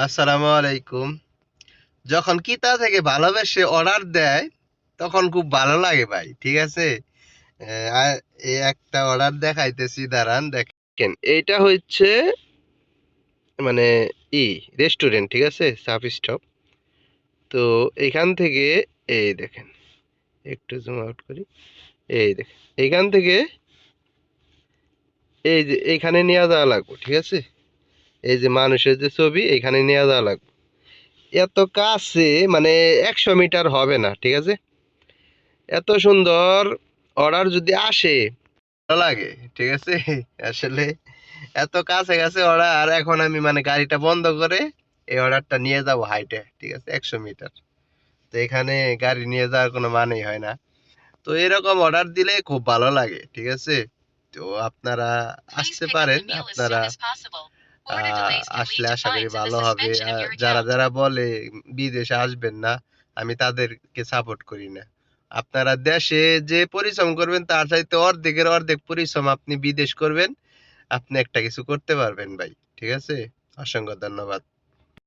আসসালামু আলাইকুম। যখন কিতা থেকে ভালোবেসে অর্ডার দেয় তখন খুব ভালো লাগে ভাই, ঠিক আছে। এই একটা অর্ডার দেখাইতেছি, দাঁড়ান দেখেন। এইটা হচ্ছে মানে ই রেস্টুরেন্ট, ঠিক আছে, সাব স্টপ। তো এখান থেকে এই দেখেন, একটু জুম আউট করি। এই দেখেন, এখান থেকে এই যে এইখানে নিয়ে যাওয়া লাগবে, ঠিক আছে। এই যে মানুষের যে ছবি এখানে নিয়ে যাওয়া লাগবে। এত কাছে, মানে 100 মিটার হবে না, ঠিক আছে। এত সুন্দর অর্ডার যদি আসে ভালো লাগে, ঠিক আছে। আসলে এত কাছে কাছে অর্ডার, এখন আমি মানে গাড়িটা বন্ধ করে এই অর্ডারটা নিয়ে যাব হাইটে, ঠিক আছে, 100 মিটার। তো এখানে গাড়ি নিয়ে যাওয়ার কোনো মানেই হয় না। তো এরকম অর্ডার দিলে খুব ভালো লাগে, ঠিক আছে। তো আপনারা আসতে পারেন, আপনারা আসলে আশা করি ভালো হবে। আর যারা যারা বলে বিদেশে আসবেন না, আমি তাদেরকে সাপোর্ট করি না। আপনারা দেশে যে পরিশ্রম করবেন তার চাইতে অর্ধেকের অর্ধেক পরিশ্রম আপনি বিদেশ করবেন, আপনি একটা কিছু করতে পারবেন ভাই, ঠিক আছে। অসংখ্য ধন্যবাদ।